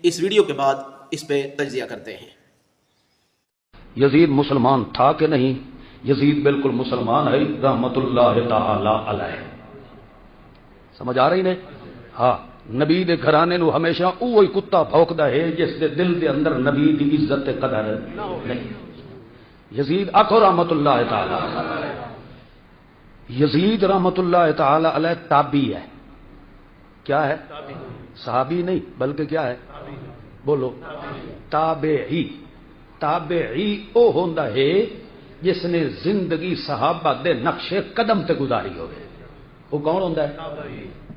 اس video کے بعد اس پہ تجزیہ کرتے ہیں۔ یزید مسلمان تھا کہ نہیں؟ یزید بالکل مسلمان ہے رحمت اللہ تعالی علیہ۔ سمجھ آ رہی نے؟ ہاں، نبی دے گھرانے نو ہمیشہ اوہی کتا بھونکدا ہے جس دے دل دے اندر نبی دی عزت تے قدر نہیں۔ یزید آکھو رحمت اللہ تعالی علیہ۔ یزید رحمت اللہ تعالی علیہ تابعی ہے۔ کیا ہے؟ صحابی نہیں بلکہ کیا ہے؟ بولو، تابعی۔ تابعی او ہوندا ہے جس نے زندگی صحابہ دے نقش قدم تے گزاری ہوئے۔ وہ کون ہوندا ہے؟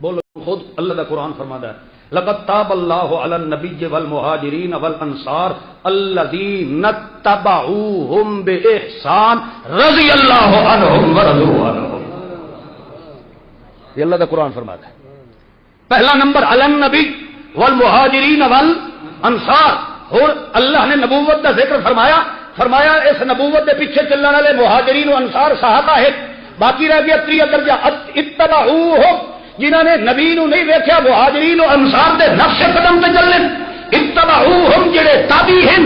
بولو، خود اللہ دا قرآن فرماتا ہے لقد تاب اللہ علی النبی والمہاجرین والانصار الذین اتبعوہم باحسان رضی اللہ عنہم ورضوا عنہ۔ یہ اللہ دا قرآن فرماتا ہے۔ پہلا نمبر علی النبی والمہاجرین والانصار، اور اللہ نے نبوت کا ذکر فرمایا اس نبوت کے پیچھے چلنے والے مہاجرین و انصار صحابہ ہے۔ باقی رہ گیا تیسرا درجہ اتبعوہم، جنہوں نے نبی نو نہیں دیکھا، مہاجرین و انصار دے نقش قدم تے چلنے۔ اتبعوہم جڑے تابعی ہیں،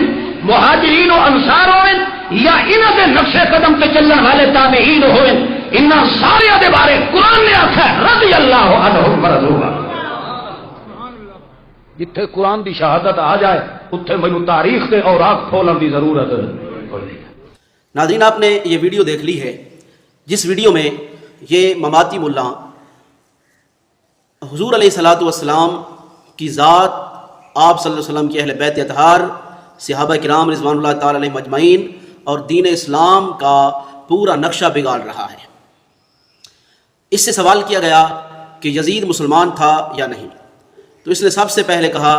مہاجرین و انصار ہوئے یا انہاں دے نقش قدم تے چلن والے تابعین ہوئے، انہاں سارے دے بارے قرآن نے آکھا رضی اللہ عنہم ورضوا عنہ۔ جتھے قرآن دی شہادت آ جائے اتھے مجھے تاریخ کے اوراق کھولن دی ضرورت ہے۔ ناظرین، آپ نے یہ ویڈیو دیکھ لی ہے جس ویڈیو میں یہ مماتی ملا حضور علیہ الصلوۃ والسلام کی ذات، آپ صلی اللہ علیہ وسلم کی اہل بیت اطہار، صحابہ کرام رضوان اللہ تعالی علیہم اجمعین اور دین اسلام کا پورا نقشہ بگاڑ رہا ہے۔ اس سے سوال کیا گیا کہ یزید مسلمان تھا یا نہیں، تو اس نے سب سے پہلے کہا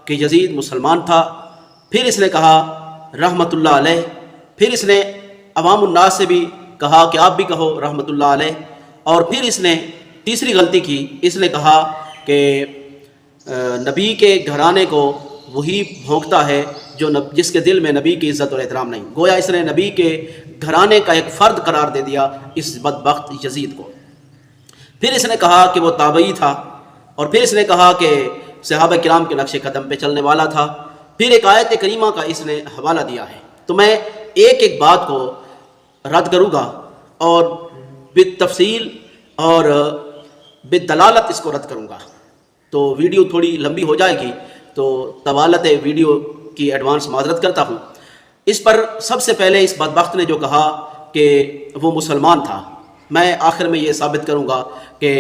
کہ یزید مسلمان تھا، پھر اس نے کہا رحمت اللہ علیہ، پھر اس نے عوام الناس سے بھی کہا کہ آپ بھی کہو رحمت اللہ علیہ، اور پھر اس نے تیسری غلطی کی، اس نے کہا کہ نبی کے گھرانے کو وہی بھونکتا ہے جو جس کے دل میں نبی کی عزت اور احترام نہیں۔ گویا اس نے نبی کے گھرانے کا ایک فرد قرار دے دیا اس بدبخت یزید کو۔ پھر اس نے کہا کہ وہ تابعی تھا، اور پھر اس نے کہا کہ صحابہ کرام کے نقش قدم پہ چلنے والا تھا، پھر ایک آیت کریمہ کا اس نے حوالہ دیا ہے۔ تو میں ایک ایک بات کو رد کروں گا اور بالتفصیل اور بالدلالت اس کو رد کروں گا، تو ویڈیو تھوڑی لمبی ہو جائے گی، تو طوالت ویڈیو کی ایڈوانس معذرت کرتا ہوں۔ اس پر سب سے پہلے اس بدبخت نے جو کہا کہ وہ مسلمان تھا، میں آخر میں یہ ثابت کروں گا کہ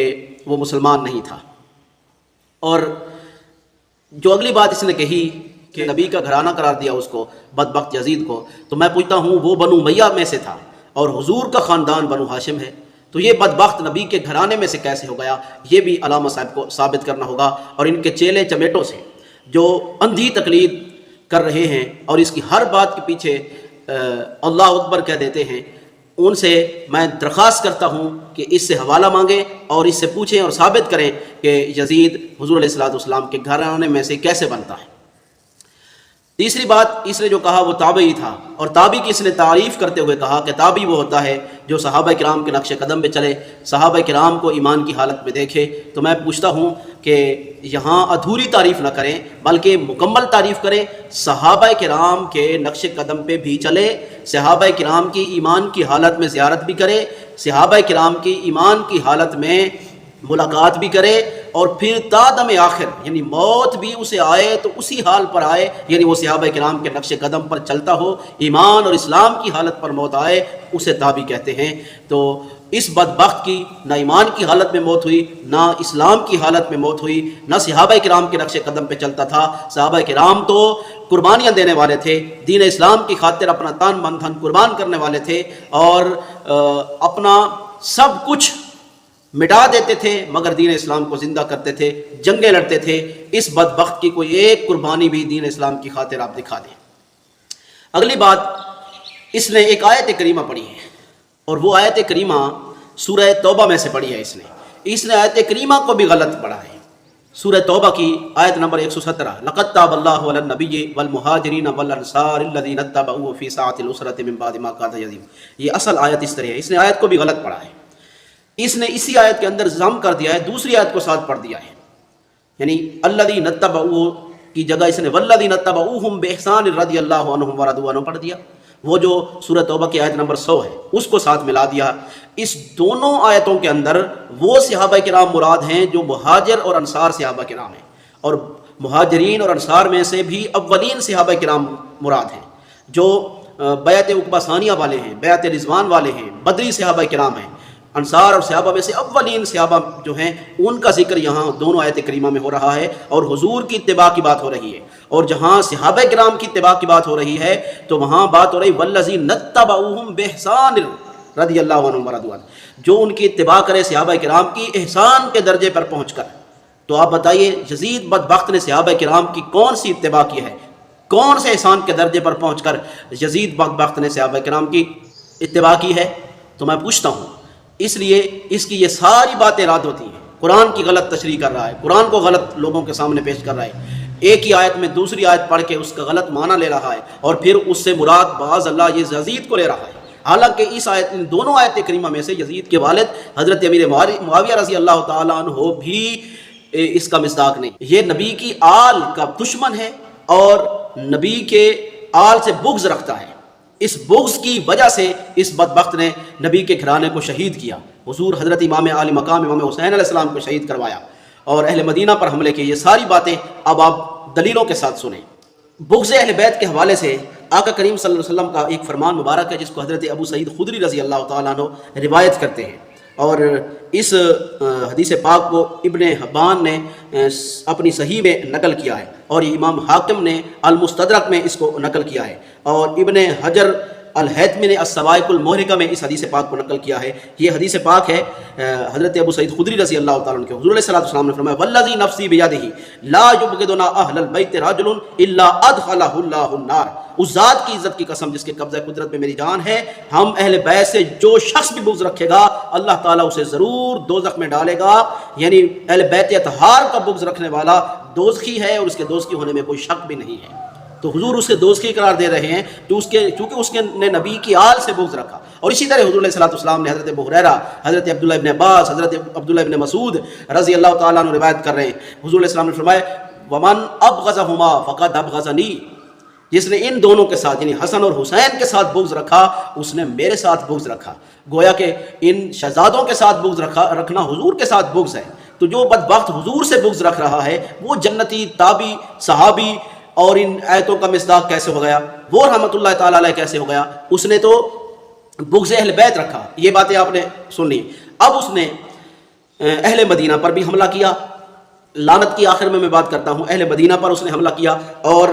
وہ مسلمان نہیں تھا۔ اور جو اگلی بات اس نے کہی کہ نبی کا گھرانہ قرار دیا اس کو، بدبخت یزید کو، تو میں پوچھتا ہوں وہ بنو امیہ میں سے تھا اور حضور کا خاندان بنو ہاشم ہے، تو یہ بدبخت نبی کے گھرانے میں سے کیسے ہو گیا؟ یہ بھی علامہ صاحب کو ثابت کرنا ہوگا، اور ان کے چیلے چمیٹوں سے جو اندھی تقلید کر رہے ہیں اور اس کی ہر بات کے پیچھے اللہ اکبر کہہ دیتے ہیں، ان سے میں درخواست کرتا ہوں کہ اس سے حوالہ مانگیں اور اس سے پوچھیں اور ثابت کریں کہ یزید حضور علیہ الصلوۃ والسلام کے گھرانے میں سے کیسے بنتا ہے۔ تیسری بات اس نے جو کہا وہ تابعی تھا، اور تابعی کی اس نے تعریف کرتے ہوئے کہا کہ تابعی وہ ہوتا ہے جو صحابہ کرام کے نقش قدم پہ چلے، صحابہ کرام کو ایمان کی حالت میں دیکھے۔ تو میں پوچھتا ہوں کہ یہاں ادھوری تعریف نہ کریں بلکہ مکمل تعریف کریں، صحابہ کرام کے نقش قدم پہ بھی چلے، صحابہ کرام کی ایمان کی حالت میں زیارت بھی کرے، صحابہ کرام کی ایمان کی حالت میں ملاقات بھی کرے، اور پھر تا دم آخر یعنی موت بھی اسے آئے تو اسی حال پر آئے، یعنی وہ صحابہ کرام کے نقش قدم پر چلتا ہو، ایمان اور اسلام کی حالت پر موت آئے، اسے تابعی کہتے ہیں۔ تو اس بدبخت کی نہ ایمان کی حالت میں موت ہوئی، نہ اسلام کی حالت میں موت ہوئی، نہ صحابہ کرام کے نقش قدم پہ چلتا تھا۔ صحابہ کرام تو قربانیاں دینے والے تھے، دین اسلام کی خاطر اپنا تن من دھن قربان کرنے والے تھے، اور اپنا سب کچھ مٹا دیتے تھے مگر دین اسلام کو زندہ کرتے تھے، جنگیں لڑتے تھے۔ اس بدبخت کی کوئی ایک قربانی بھی دین اسلام کی خاطر آپ دکھا دیں۔ اگلی بات، اس نے ایک آیت کریمہ پڑھی ہے، اور وہ آیت کریمہ سورہ توبہ میں سے پڑھی ہے۔ اس نے آیت کریمہ کو بھی غلط پڑھا ہے۔ سورہ توبہ کی آیت نمبر 117، لقد تاب اللہ علی النبی والمہاجرین والانصار الذین اتبعوہ فی ساعۃ العسرۃ من بعد ما کاد یزیغ، یہ اصل آیت اس طرح ہے۔ اس نے آیت کو بھی غلط پڑھا ہے، اس نے اسی آیت کے اندر ضم کر دیا ہے، دوسری آیت کو ساتھ پڑھ دیا ہے، یعنی الذین اتبعوہ کی جگہ اس نے والذین اتبعوہم بإحسان رضی اللہ عنہم ورضوا عنہ پڑھ دیا. وہ جو سورۃ توبہ کی آیت نمبر 100 ہے اس کو ساتھ ملا دیا. اس دونوں آیتوں کے اندر وہ صحابہ کرام مراد ہیں جو مہاجر اور انصار صحابہ کرام ہیں، اور مہاجرین اور انصار میں سے بھی اولین صحابہ کرام مراد ہیں جو بیعت عقبہ ثانیہ والے ہیں، بیعت رضوان والے ہیں، بدری صحابہ کرام ہیں. انصار اور صحابہ میں سے اولین صحابہ جو ہیں ان کا ذکر یہاں دونوں آیت کریمہ میں ہو رہا ہے، اور حضور کی اتباع کی بات ہو رہی ہے. اور جہاں صحابہ کرام کی اتباع کی بات ہو رہی ہے تو وہاں بات ہو رہی والذین اتبعوہم بإحسان رضی اللہ عنہم ورضوا عنہ، جو ان کی اتباع کرے صحابہ کرام کی احسان کے درجے پر پہنچ کر. تو آپ بتائیے یزید بدبخت نے صحابہ کرام کی کون سی اتباع کی ہے؟ کون سے احسان کے درجے پر پہنچ کر یزید بدبخت نے صحابہ کرام کی اتباع کی ہے؟ تو میں پوچھتا ہوں، اس لیے اس کی یہ ساری باتیں رد ہوتی ہیں. قرآن کی غلط تشریح کر رہا ہے، قرآن کو غلط لوگوں کے سامنے پیش کر رہا ہے، ایک ہی آیت میں دوسری آیت پڑھ کے اس کا غلط معنی لے رہا ہے، اور پھر اس سے مراد بعض اللہ یہ یزید کو لے رہا ہے. حالانکہ اس آیت ان دونوں آیت کریمہ میں سے یزید کے والد حضرت امیر معاویہ رضی اللہ تعالیٰ عنہ بھی اس کا مصداق نہیں. یہ نبی کی آل کا دشمن ہے اور نبی کے آل سے بغض رکھتا ہے. اس بغض کی وجہ سے اس بدبخت نے نبی کے گھرانے کو شہید کیا. حضور حضرت امام عالی مقام امام حسین علیہ السلام کو شہید کروایا اور اہل مدینہ پر حملے کیے. یہ ساری باتیں اب آپ دلیلوں کے ساتھ سنیں. بغض اہل بیت کے حوالے سے آقا کریم صلی اللہ علیہ وسلم کا ایک فرمان مبارک ہے جس کو حضرت ابو سعید خدری رضی اللہ تعالیٰ عنہ روایت کرتے ہیں، اور اس حدیث پاک کو ابن حبان نے اپنی صحیح میں نقل کیا ہے، اور امام حاکم نے المستدرک میں اس کو نقل کیا ہے، اور ابن حجر الہیثمی نے السوائق المحرقہ میں اس حدیث پاک کو نقل کیا ہے. یہ حدیث پاک ہے حضرت ابو سعید خدری رضی اللہ تعالیٰ عنہ کے. حضور علیہ السلام نے فرمایا والذی نفسی بیدہ لا یبغضنا اہل البیت رجل الا ادخلہ اللہ النار. اس ذات کی عزت کی قسم جس کے قبضہ قدرت میں میری جان ہے، ہم اہل بیت سے جو شخص بھی بغض رکھے گا اللہ تعالیٰ اسے ضرور دوزخ میں ڈالے گا. یعنی اہل بیت اطہار کا بغض رکھنے والا دوزخی ہے، اور اس کے دوزخی ہونے میں کوئی شک بھی نہیں ہے. تو حضور اسے دوزخی قرار دے رہے ہیں چونکہ اس نے نبی کی آل سے بغض رکھا. اور اسی طرح حضور علیہ السلام نے حضرت ابو ہریرہ، حضرت عبداللہ ابن عباس، حضرت عبداللہ ابن مسعود رضی اللہ تعالیٰ عنہ روایت کر رہے ہیں. حضور علیہ السلام نے فرمایا ومن ابغضہما فقد ابغضنی، جس نے ان دونوں کے ساتھ یعنی حسن اور حسین کے ساتھ بغض رکھا اس نے میرے ساتھ بغض رکھا. گویا کہ ان شہزادوں کے ساتھ بغض رکھنا حضور کے ساتھ بغض ہے. تو جو بدبخت حضور سے بغض رکھ رہا ہے وہ جنتی، تابی، صحابی اور ان آیتوں کا مصداق کیسے ہو گیا؟ وہ رحمۃ اللہ تعالیٰ علیہ کیسے ہو گیا؟ اس نے تو بغض اہل بیت رکھا. یہ باتیں آپ نے سن لی. اب اس نے اہل مدینہ پر بھی حملہ کیا. لعنت کی آخر میں بات کرتا ہوں، اہل مدینہ پر اس نے حملہ کیا، اور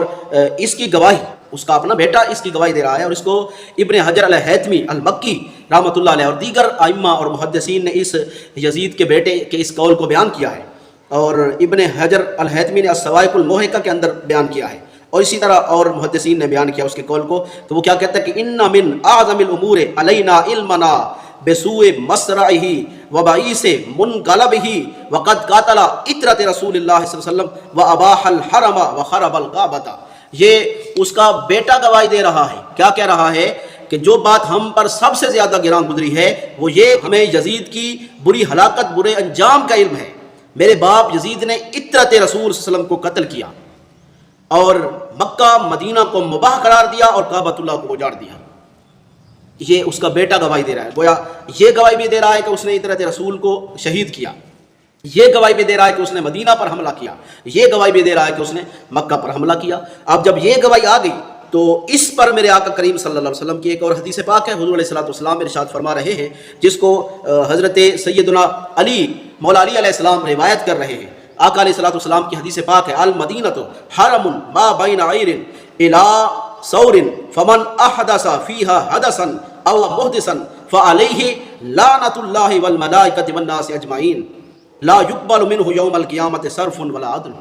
اس کی گواہی اس کا اپنا بیٹا اس کی گواہی دے رہا ہے، اور اس کو ابن حجر الہیثمی المکی رحمۃ اللہ علیہ اور دیگر ائمہ اور محدثین نے اس یزید کے بیٹے کے اس قول کو بیان کیا ہے، اور ابن حجر الہیثمی نے السوائق المحرقہ کے اندر بیان کیا ہے، اور اسی طرح اور محدثین نے بیان کیا اس کے قول کو. تو وہ کیا کہتا ہے کہ ان من اعظم الامور علینا علمنا بسوء مسرعہ وبعیث منقلبہ وقد قاتل اطرۃ رسول اللہ صلی اللہ علیہ وسلم واباح الحرم وخرب الکعبۃ. یہ اس کا بیٹا گواہی دے رہا ہے. کیا کہہ رہا ہے کہ جو بات ہم پر سب سے زیادہ گراں گزری ہے وہ یہ ہمیں یزید کی بری ہلاکت، برے انجام کا علم ہے. میرے باپ یزید نے اطرت رسول صلی اللہ علیہ وسلم کو قتل کیا اور مکہ مدینہ کو مباح قرار دیا اور کعبۃ اللہ کو اجاڑ دیا. یہ اس کا بیٹا گواہی دے رہا ہے. گویا یہ گواہی بھی دے رہا ہے کہ اس نے اطرت رسول کو شہید کیا، یہ گواہی بھی دے رہا ہے کہ اس نے مدینہ پر حملہ کیا، یہ گواہی بھی دے رہا ہے کہ اس نے مکہ پر حملہ کیا. اب جب یہ گواہی آ گئی تو اس پر میرے آقا کریم صلی اللہ علیہ وسلم کی ایک اور حدیث پاک ہے. حضور علیہ السلام ارشاد فرما رہے ہیں جس کو حضرت سیدنا علی مولا علی علیہ السلام روایت کر رہے ہیں. آقا علیہ السلام کی حدیث پاک ہے المدینۃ حرم ما بین عیر الی ثور فمن احدث فیہا حدثا او محدثا فعلیہ لعنۃ اللہ والملائکۃ والناس اجمعین لا یقبل منہ یوم القیامۃ صرف ولا عدل.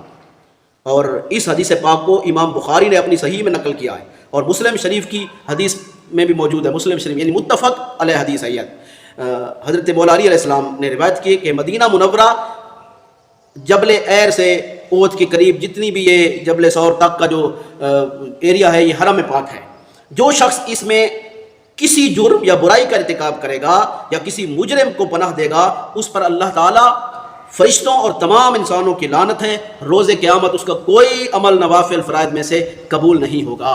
اور اس حدیث پاک کو امام بخاری نے اپنی صحیح میں نقل کیا ہے، اور مسلم شریف کی حدیث میں بھی موجود ہے. مسلم شریف یعنی متفق علیہ حدیث ہے. حضرت مولا علی علیہ السلام نے روایت کی کہ مدینہ منورہ جبل ایر سے اوت کے قریب جتنی بھی یہ جبل سور تک کا جو ایریا ہے یہ حرم پاک ہے. جو شخص اس میں کسی جرم یا برائی کا ارتکاب کرے گا یا کسی مجرم کو پناہ دے گا اس پر اللہ تعالیٰ فرشتوں اور تمام انسانوں کی لعنت ہے، روز قیامت اس کا کوئی عمل نوافل فرائض میں سے قبول نہیں ہوگا۔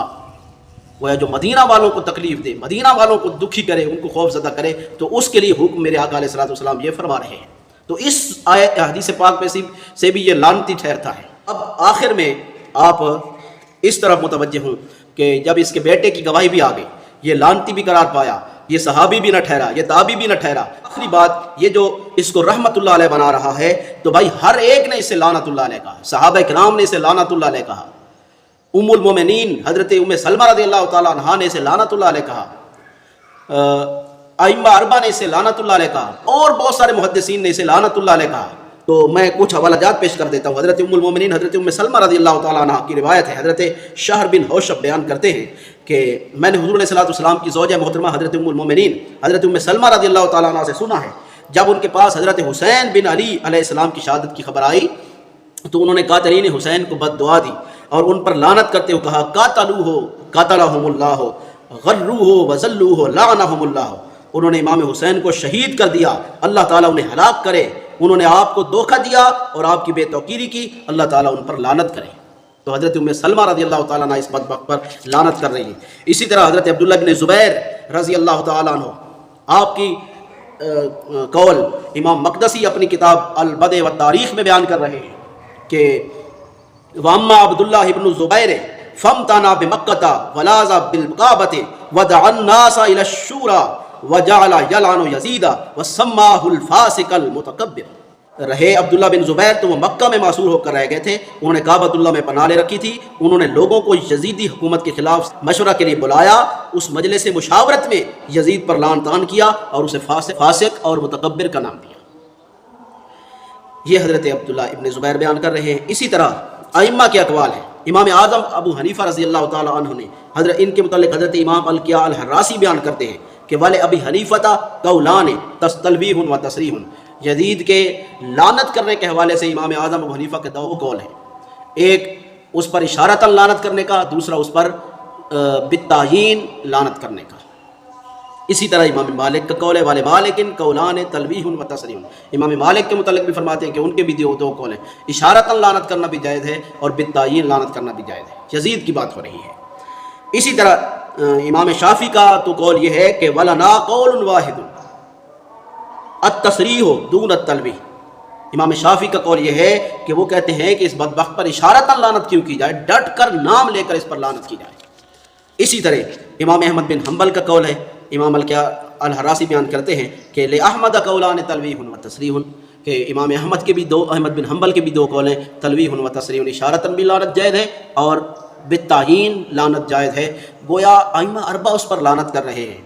گویا جو مدینہ والوں کو تکلیف دے، مدینہ والوں کو دکھی کرے، ان کو خوف زدہ کرے، تو اس کے لیے حکم میرے آقا علیہ الصلوۃ والسلام یہ فرما رہے ہیں۔ تو اس آیت حدیث پاک میں سے بھی یہ لعنتی ٹھہرتا ہے۔ اب آخر میں آپ اس طرف متوجہ ہوں کہ جب اس کے بیٹے کی گواہی بھی آ گئی، یہ لعنتی بھی قرار پایا، یہ صحابی بھی نہ ٹھہرا، یہ تابعی بھی نہ ٹھہرا، آخری بات یہ جو اس کو رحمت اللہ علیہ بنا رہا ہے، تو بھائی ہر ایک نے اسے لعنت اللہ علیہ کہا، صحابہ کرام نے اسے لعنت اللہ علیہ کہا، ام المومنین حضرت ام سلمہ رضی اللہ تعالیٰ عنہا نے اسے لعنت اللہ علیہ کہا، ائمہ اربعہ نے اسے لعنت اللہ علیہ کہا، اور بہت سارے محدثین نے اسے لعنت اللہ علیہ کہا۔ تو میں کچھ حوالہ جات پیش کر دیتا ہوں۔ حضرت ام المومنین حضرت ام سلمہ رضی اللہ تعالیٰ عنہ کی روایت ہے، حضرت شہر بن حوشب بیان کرتے ہیں کہ میں نے حضور علیہ الصلوۃ والسلام کی زوجہ محترمہ حضرت ام المومنین حضرت ام سلمہ رضی اللہ تعالیٰ عنہ سے سنا ہے، جب ان کے پاس حضرت حسین بن علی علیہ السلام کی شہادت کی خبر آئی تو انہوں نے قاتلین حسین کو بد دعا دی اور ان پر لعنت کرتے ہوئے کہا قاتلوہ قاتلہم اللہ غروہ وذلوہ لعنہم اللہ۔ انہوں نے امام حسین کو شہید کر دیا، اللہ تعالیٰ انہیں ہلاک کرے، انہوں نے آپ کو دھوکہ دیا اور آپ کی بے توقیری کی، اللہ تعالیٰ ان پر لعنت کرے۔ تو حضرت ام سلمہ رضی اللہ تعالیٰ عنہ اس بدبخت پر لعنت کر رہی ہے۔ اسی طرح حضرت عبداللہ بن زبیر رضی اللہ تعالیٰ عنہ، آپ کی قول امام مقدسی اپنی کتاب البدء والتاریخ میں بیان کر رہے ہیں کہ وَأَمَّا عَبْدُ اللَّهِ بْنُ الزُّبَيْرِ فَامْتَنَعَ بِمَكَّةَ وَلَازَ بِالْكَعْبَةِ وَدَعَا النَّاسَ إِلَى الشُّورَى وَجَعَلَ يَلْعَنُ يَزِيدَ وَسَمَّاهُ الْفَاسِقَ الْمُتَكَبِّرَ۔ رہے عبداللہ بن زبیر تو وہ مکہ میں معصور ہو کر رہ گئے تھے، انہوں نے کعبۃ اللہ میں پناہ لے رکھی تھی، انہوں نے لوگوں کو یزیدی حکومت کے خلاف مشورہ کے لیے بلایا، اس مجلس مشاورت میں یزید پر لعن طعن کیا اور اسے فاسق اور متکبر کا نام دیا۔ یہ حضرت عبداللہ ابن زبیر بیان کر رہے ہیں۔ اسی طرح ائمہ کے اقوال ہیں، امام اعظم ابو حنیفہ رضی اللہ تعالیٰ عنہ نے ان کے متعلق حضرت امام القیاء الحراسی بیان کرتے ہیں کہ والے ابی حنیفہ قولان تلویح و تصریح، یزید کے لعنت کرنے کے حوالے سے امام اعظم ابو حنیفہ کے دو قول ہیں، ایک اس پر اشارتاً لعنت کرنے کا، دوسرا اس پر بالتعیین لعنت کرنے کا۔ اسی طرح امام مالک کا قول ہے والے مالکن قولان تلویح و تصریح، امام مالک کے متعلق بھی فرماتے ہیں کہ ان کے بھی دو قول ہیں، اشارتاً لعنت کرنا بھی جائز ہے اور بالتعیین لعنت کرنا بھی جائز ہے، یزید کی بات ہو رہی ہے۔ اسی طرح امام شافعی کا تو قول یہ ہے کہ وَلَنَا قَوْلٌ وَاحِدٌ التَّصْرِیحُ دُونَ التَّلْوِیح، امام شافعی کا قول یہ ہے کہ وہ کہتے ہیں کہ اس بدبخت پر اشارتاً لعنت کیوں کی جائے، ڈٹ کر نام لے کر اس پر لعنت کی جائے۔ اسی طرح امام احمد بن حنبل کا قول ہے، امام الحراسی بیان کرتے ہیں کہ لِأَحْمَدَ قَوْلَانِ تَلْوِیحٌ وَتَصْرِیحٌ، کہ امام احمد بن حنبل کے بھی دو قول ہیں، تلویح و تصریح، اشارتاً بھی لعنت جائز ہے اور بالتعیین لعنت جائز ہے۔ گویا ائمہ اربعہ اس پر لعنت کر رہے ہیں،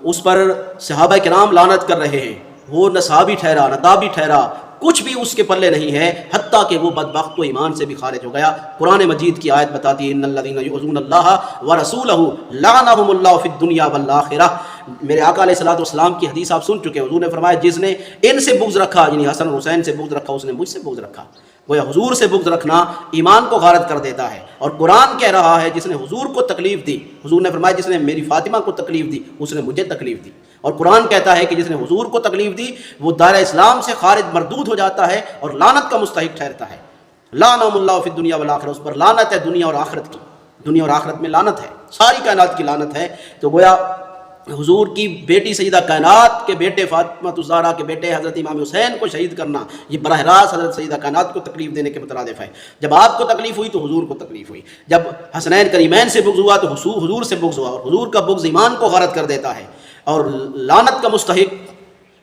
اس پر صحابہ کرام لعنت کر رہے ہیں، وہ نہ صحابی ٹھہرا نہ تابعی ٹھہرا، کچھ بھی اس کے پلے نہیں ہے، حتیٰ کہ وہ بدبخت تو ایمان سے بھی خارج ہو گیا۔ قرآن مجید کی آیت بتاتی ہے ان الذین یؤذون اللہ ورسولہ لعنہم اللہ فی الدنیا والآخرہ۔ میرے آقا علیہ الصلوۃ والسلام کی حدیث آپ سن چکے، حضور نے فرمایا جس نے ان سے بغض رکھا، یعنی حسن اور حسین سے بغض رکھا، اس نے مجھ سے بغض رکھا۔ گویا حضور سے بغض رکھنا ایمان کو غارت کر دیتا ہے، اور قرآن کہہ رہا ہے جس نے حضور کو تکلیف دی، حضور نے فرمایا جس نے میری فاطمہ کو تکلیف دی اس نے مجھے تکلیف دی، اور قرآن کہتا ہے کہ جس نے حضور کو تکلیف دی وہ دائرہ اسلام سے خارج مردود ہو جاتا ہے اور لعنت کا مستحق ٹھہرتا ہے۔ لعنہم اللہ فی الدنیا والآخرہ، اس پر لعنت ہے دنیا اور آخرت کی، دنیا اور آخرت میں لعنت ہے، ساری کائنات کی لعنت ہے۔ تو گویا حضور کی بیٹی سیدہ کائنات کے بیٹے فاطمہ الزہرا کے بیٹے حضرت امام حسین کو شہید کرنا، یہ براہ راست حضرت سیدہ کائنات کو تکلیف دینے کے مترادف ہے۔ جب آپ کو تکلیف ہوئی تو حضور کو تکلیف ہوئی، جب حسنین کریمین سے بغض ہوا تو حضور سے بغض ہوا، اور حضور کا بغض ایمان کو غارت کر دیتا ہے اور لعنت کا مستحق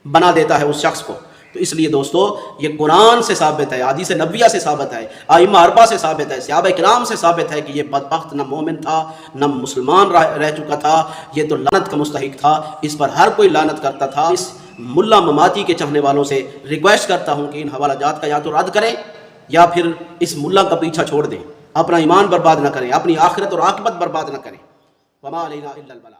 بنا دیتا ہے اس شخص کو۔ تو اس لیے دوستو یہ قرآن سے ثابت ہے، حدیث نبویہ سے ثابت ہے، ائمہ اربعہ سے ثابت ہے، صحابہ کرام سے ثابت ہے کہ یہ بدبخت نہ مومن تھا نہ مسلمان رہ چکا تھا، یہ تو لعنت کا مستحق تھا، اس پر ہر کوئی لعنت کرتا تھا۔ اس ملا مماتی کے چاہنے والوں سے ریکویسٹ کرتا ہوں کہ ان حوالہ جات کا یا تو رد کریں یا پھر اس ملا کا پیچھا چھوڑ دیں، اپنا ایمان برباد نہ کریں، اپنی آخرت اور عاقبت برباد نہ کریں۔ وما علینا الا البلاغ۔